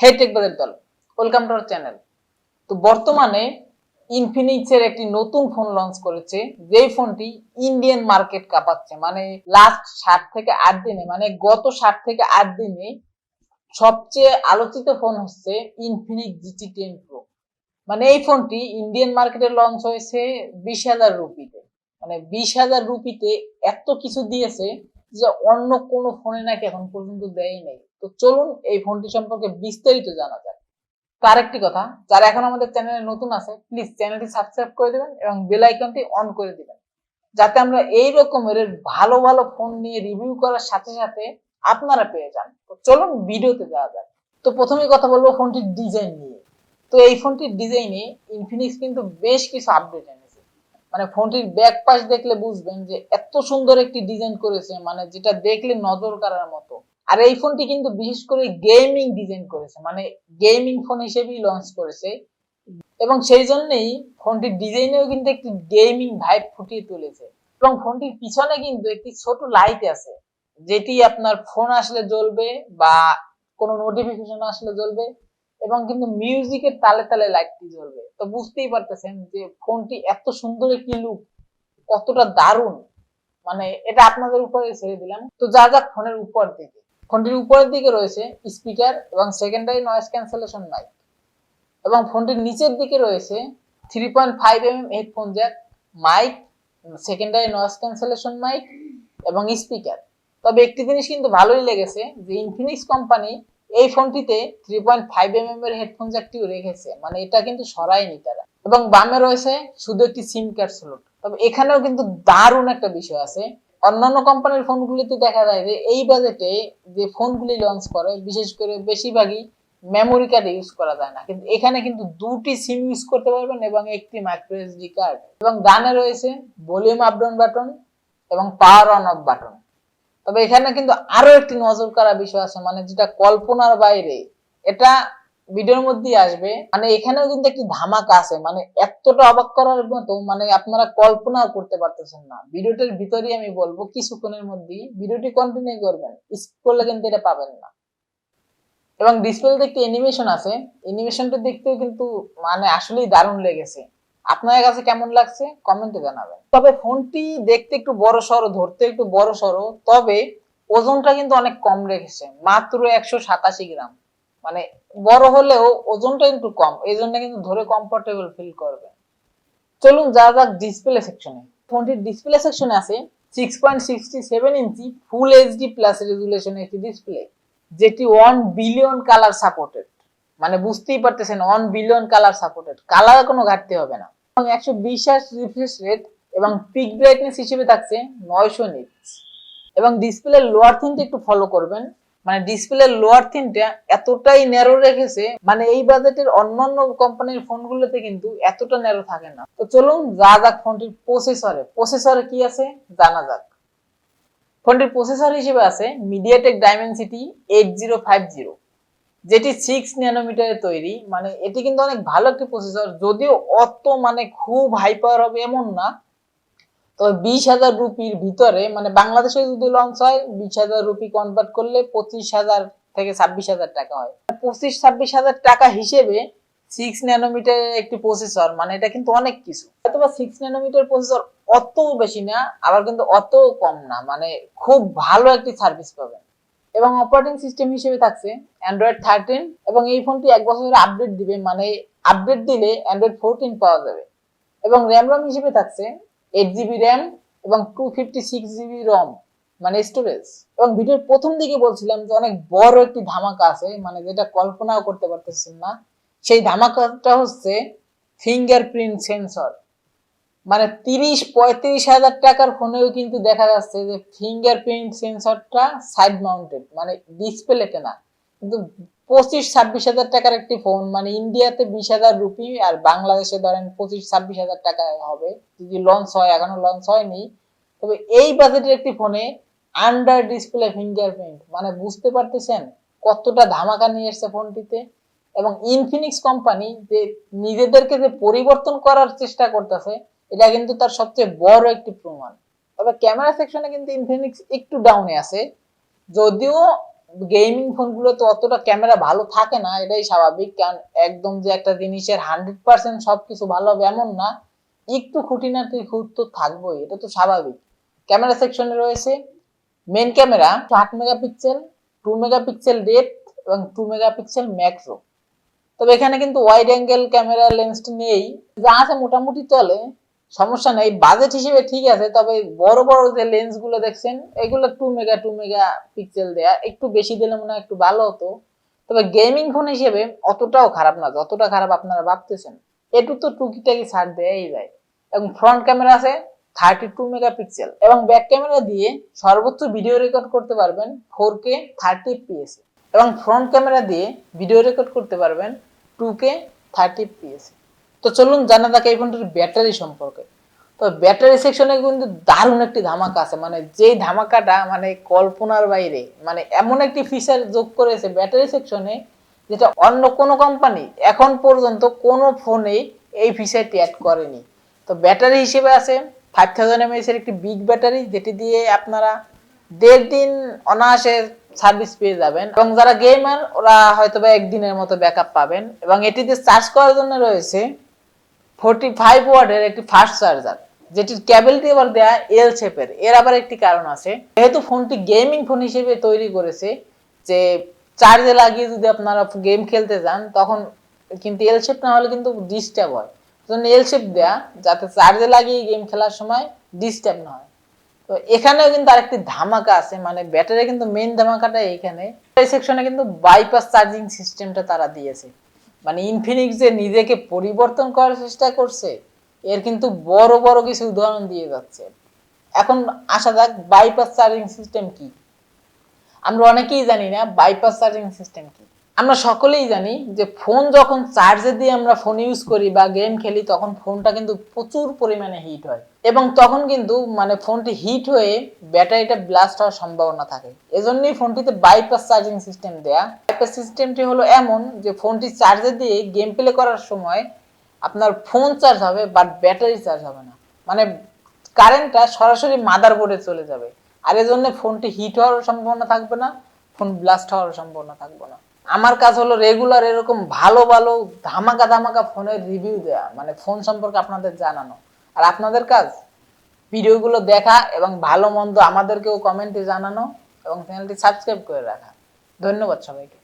হে টেকবাজের দল, welcome to our channel. তো বর্তমানে ইনফিনিক্স এর একটি নতুন ফোন লঞ্চ করেছে, যেই ফোনটি ইন্ডিয়ান মার্কেট কাঁপাচ্ছে। মানে লাস্ট 7 থেকে 8 দিনে, মানে গত 7 থেকে 8 দিনে সবচেয়ে আলোচিত ফোন হচ্ছে ইনফিনিক্স GT10 Pro। মানে এই ফোনটি ইন্ডিয়ান মার্কেটে লঞ্চ হয়েছে 20,000 রুপিতে। মানে 20,000 রুপিতে এত কিছু দিয়েছে যে অন্য কোনো ফোনে নাকি এখন পর্যন্ত দেয় নাই। তো চলুন এই ফোনটি সম্পর্কে বিস্তারিত জানা যাক। তো আরেকটি কথা, যারা এখন আমাদের চ্যানেলে নতুন আছে, প্লিজ চ্যানেলটি সাবস্ক্রাইব করে দেবেন এবং বেল আইকনটি অন করে দিবেন, যাতে আমরা এই রকমের ভালো ভালো ফোন নিয়ে রিভিউ করার সাথে সাথে আপনারা পেয়ে যান। তো চলুন ভিডিওতে যাওয়া যাক। তো প্রথমেই কথা বলবো ফোনটির ডিজাইন নিয়ে। তো এই ফোনটির ডিজাইনে ইনফিনিক্স কিন্তু বেশ কিছু আপডেট এনেছে। মানে ফোনটির ব্যাক পাশ দেখলে বুঝবেন যে এত সুন্দর একটি ডিজাইন করেছে, মানে যেটা দেখলে নজর কাড়ার মতো। আর এই ফোনটি কিন্তু বিশেষ করে গেমিং ডিজাইন করেছে, মানে গেমিং ফোন হিসেবেই লঞ্চ করেছে এবং সেই জন্যই ফোনটির ডিজাইনেও কিন্তু একটি গেমিং ভাইব ফুটিয়ে তুলেছে। এবং ফোনটির পিছনে কিন্তু একটি ছোট লাইট আছে, যেটি আপনার ফোন আসলে জ্বলবে বা কোনো নোটিফিকেশন আসলে জ্বলবে, এবং কিন্তু মিউজিকের তালে তালে লাইটটি জ্বলবে। তো বুঝতেই পারতেছেন যে ফোনটি এত সুন্দর একটি লুক, কতটা দারুণ। মানে এটা আপনাদের উপরে ছেড়ে দিলাম। তো যা যাক ফোনের উপর দিকে, ফোনটির উপরের দিকে রয়েছে স্পিকার এবং সেকেন্ডারি নয়েজ ক্যান্সেলেশন মাইক, এবং ফোনটির নিচের দিকে রয়েছে 3.5mm headphone jack, mic, secondary noise cancellation mic এবং স্পিকার। তবে একটি জিনিস কিন্তু ভালোই লেগেছে যে ইনফিনিক্স কোম্পানি এই ফোনটিতে 3.5mm এর হেডফোন জ্যাকটিও রেখেছে, মানে এটা কিন্তু সরায়নি তারা। এবং বামে রয়েছে শুধু একটি সিম কার্ড স্লট। তবে এখানেও কিন্তু দারুণ একটা বিষয় আছে। অন্যান্য কোম্পানির ফোনগুলিতে দেখা যায় যে এই বাজেটে যে ফোনগুলি লঞ্চ করে, বিশেষ করে বেশিরভাগই মেমোরি কার্ড ইউজ করা যায় না, কিন্তু এখানে কিন্তু দুটি সিম ইউজ করতে পারবেন এবং একটি মাইক্রো এসডি কার্ড। এবং ডানে রয়েছে ভলিউম আপ ডাউন বাটন এবং পাওয়ার অন অফ বাটন। তবে এখানে কিন্তু আরো একটি নজর কাড়া বিষয় আছে, মানে যেটা কল্পনার বাইরে, এটা ভিডিওর মধ্যেই আসবে। মানে এখানেও কিন্তু একটি ধামাকা আছে, মানে এতটা অবাক করার মতো, মানে আপনারা কল্পনাও করতে পারতেছেন না। ভিডিওটির ভিতরেই আমি বলবো, কিছুক্ষণের মধ্যেই ভিডিওটি কন্টিনিউ করবেন, স্কিপ করলে কিন্তু এটা পাবেন না। এবং ডিসপ্লেতে একটি অ্যানিমেশন আছে, অ্যানিমেশনটা দেখতেও কিন্তু মানে আসলেই দারুণ লেগেছে। আপনাদের কাছে কেমন লাগছে কমেন্টে জানাবেন। তবে ফোনটি দেখতে একটু বড় সড়ো, ধরতে একটু বড় সড়ো, তবে ওজনটা কিন্তু অনেক কম রেখেছে, মাত্র 187 গ্রাম। মানে বড় হলেও ওজনটা একটু কম, এই জন্য কিন্তু ধরে কমফোর্টেবল ফিল করবে। চলুন যা যাক ডিসপ্লে সেকশনে। ফোনটির ডিসপ্লে সেকশনে আছে 6.67 ইঞ্চি ফুল এইচডি প্লাস রেজুলেশনের একটি ডিসপ্লে, যেটি 1 বিলিয়ন কালার সাপোর্টেড। মানে বুঝতেই পারতেছেন 1 বিলিয়ন কালার সাপোর্টেড, কালার কোনো ঘাটতি হবে না। এবং 120 হার্টজ রিফ্রেশ রেট এবং পিক ব্রাইটনেস হিসেবে থাকছে 900 নিটস। এবং ডিসপ্লের লোয়ার থিনটা একটু ফলো করবেন। মানে ডিসপ্লের লোয়ার থিনটা এতটাই ন্যারো রেখেছে, মানে এই বাজেটের অন্যান্য কোম্পানির ফোনগুলোতে কিন্তু এতটা ন্যারো থাকে না। তো চলুন যা যাক ফোনটির প্রসেসরে কি আছে জানা যাক। ফোনটির প্রসেসর হিসেবে আছে মিডিয়াটেক ডাইমেনসিটি 8050, যেটি 6 ন্যানোমিটারে তৈরি। মানে এটি কিন্তু অনেক ভালো একটি প্রসেসর, যদিও অত মানে খুব হাই পাওয়ার হবে এমন না। তবে 20,000 রুপির ভিতরে, মানে বাংলাদেশে যদি লঞ্চ হয় 20,000 রুপি কনভার্ট করলে 25,000 থেকে 26,000 টাকা হয়। 25-26,000 টাকা হিসেবে 6 ন্যানোমিটারের একটি প্রসেসর, মানে এটা কিন্তু অনেক কিছু। হয়তো বা 6 ন্যানোমিটার প্রসেসর অত বেশি না, আবার কিন্তু অত কম না, মানে খুব ভালো একটি সার্ভিস পাবেন। এবং অপারেটিং সিস্টেম হিসেবে থাকছে অ্যান্ড্রয়েড 13, এবং এই ফোনটি 1 বছরের আপডেট দিবে, মানে আপডেট দিলে অ্যান্ড্রয়েড 14 পাওয়া যাবে। এবং র্যাম হিসেবে থাকছে 8GB র্যাম এবং 256GB রম, মানে স্টোরেজ। এবং ভিডিওর প্রথম দিকে বলছিলাম যে অনেক বড় একটি ধামাকা আছে, মানে যেটা কল্পনাও করতে পারতেছেন না। সেই ধামাকাটা হচ্ছে ফিঙ্গারপ্রিন্ট সেন্সর। মানে 30-35 হাজার টাকার ফোনেও কিন্তু দেখা যাচ্ছে যে ফিঙ্গারপ্রিন্ট সেন্সরটা সাইড মাউন্টেড, মানে ডিসপ্লেতে না। কিন্তু 25-26 হাজার টাকার একটি ফোন, মানে ইন্ডিয়াতে 20,000 রুপি আর বাংলাদেশে ধরেন 25-26 হাজার টাকা হবে যদি লঞ্চ হয়, এখনো লঞ্চ হয়নি। তবে এই বাজেটের একটি ফোনে আন্ডার ডিসপ্লে ফিঙ্গারপ্রিন্ট, মানে বুঝতে পারতেছেন কতটা ধামাকা নিয়ে এসছে ফোনটিতে। এবং ইনফিনিক্স কোম্পানি যে নিজেদেরকে যে পরিবর্তন করার চেষ্টা করতেছে, এটা কিন্তু তার সবচেয়ে বড় একটি প্রমাণ। তবে ক্যামেরা সেকশনে কিন্তু ইনফিনিক্স একটু ডাউনে আছে, যদিও গেমিং ফোনগুলো তো অতটা ক্যামেরা ভালো থাকে না, এটাই স্বাভাবিক, কারণ একদম যে একটা জিনিসের 100% সবকিছু ভালো হবে এমন না, একটু খুঁটিনাটি খুঁত তো থাকবোই, এটা তো স্বাভাবিক। ক্যামেরা সেকশনে রয়েছে main camera 8 megapixel, 2 megapixel depth এবং 2 মেগাপিক্সেল ম্যাক্রো। তবে এখানে কিন্তু ওয়াইড অ্যাঙ্গেল ক্যামেরা লেন্সটি নেই, যা আছে মোটামুটি চলে, সমস্যা নেই, বাজেট হিসেবে ঠিক আছে। তবে বড় বড় যে লেন্স গুলো দেখছেন এগুলো 2 মেগাপিক্সেল দেয়া, একটু বেশি দিলে মনে হয় একটু ভালো হতো। তবে গেমিং ফোন হিসেবে অতটাও খারাপ না যতটা খারাপ আপনারা ভাবতেছেন, একটু তো টুকিটাকি ছাড় দেয়াই যায়। এবং ফ্রন্ট ক্যামেরা আছে 32 মেগাপিক্সেল এবং ব্যাক ক্যামেরা দিয়ে সর্বোচ্চ ভিডিও রেকর্ড করতে পারবেন 4K 30fps এবং ফ্রন্ট ক্যামেরা দিয়ে ভিডিও রেকর্ড করতে পারবেন 2K 30fps। তো চলুন জানা যাক এই ফোনটির ব্যাটারি সম্পর্কে। তো ব্যাটারি সেকশনে কিন্তু দারুণ একটি ধামাকা আছে, মানে যেই ধামাকাটা মানে কল্পনার বাইরে, মানে এমন একটি ফিচার যোগ করেছে ব্যাটারি সেকশনে যেটা অন্য কোনো কোম্পানি এখন পর্যন্ত কোনো ফোনেই এই ফিচারটি অ্যাড করেনি। তো ব্যাটারি হিসেবে আছে 5000 mAh এর একটি বিগ ব্যাটারি, যেটি দিয়ে আপনারা 1.5 দিন অনায়াসে সার্ভিস পেয়ে যাবেন, এবং যারা গেমার ওরা হয়তো বা একদিনের মতো ব্যাকআপ পাবেন। এবং এটিতে চার্জ করার জন্য রয়েছে 45 ওয়াটের একটি ফাস্ট চার্জার, যেটির কেবলটি আবার দেয়া এল শেপের। এর আবার একটি কারণ আছে, যেহেতু ফোনটি গেমিং ফোন হিসেবে তৈরি করেছে, যে চার্জে লাগিয়ে যদি আপনারা গেম খেলতে যান তখন কিন্তু এল শেপ না হলে কিন্তু ডিস্টার্ব হয়, জন্য এল শেপ দেয়া যাতে চার্জে লাগিয়ে গেম খেলার সময় ডিস্টার্ব না হয়। তো এখানেও কিন্তু আরেকটি ধামাকা আছে, মানে ব্যাটারি কিন্তু মেইন ধামাকাটা এখানে, এই সেকশনে কিন্তু বাইপাস চার্জিং সিস্টেমটা তারা দিয়েছে। মানে ইনফিনিক্স যে নিজেকে পরিবর্তন করার চেষ্টা করছে এর কিন্তু বড় বড় কিছু উদাহরণ দিয়ে যাচ্ছে। এখন আসা যাক বাইপাস চার্জিং সিস্টেম কি। আমরা অনেকেই জানি না বাইপাস চার্জিং সিস্টেম কি। আমরা সকলেই জানি যে ফোন যখন চার্জে দিয়ে আমরা ফোন ইউজ করি বা গেম খেলি তখন ফোনটা কিন্তু প্রচুর পরিমাণে হিট হয়, এবং তখন কিন্তু মানে ফোনটি হিট হয়ে ব্যাটারিটা ব্লাস্ট হওয়ার সম্ভাবনা থাকে। এজন্যই ফোনটিতে বাইপাস চার্জিং সিস্টেম দেয়া। বাইপাস সিস্টেমটি হলো এমন যে ফোনটি চার্জে দিয়ে গেম প্লে করার সময় আপনার ফোন চার্জ হবে বাট ব্যাটারি চার্জ হবে না, মানে কারেন্টটা সরাসরি মাদারবোর্ডে চলে যাবে। আর এজন্য ফোনটি হিট হওয়ার সম্ভাবনা থাকবে না, ফোন ব্লাস্ট হওয়ার সম্ভাবনা থাকবে না। আমার কাজ হলো রেগুলার এরকম ভালো ভালো ধামাকা ধামাকা ফোনের রিভিউ দেয়া, মানে ফোন সম্পর্কে আপনাদের জানানো। আর আপনাদের কাজ ভিডিওগুলো দেখা এবং ভালো মন্দ আমাদেরকেও কমেন্টে জানানো এবং চ্যানেলটি সাবস্ক্রাইব করে রাখা। ধন্যবাদ সবাইকে।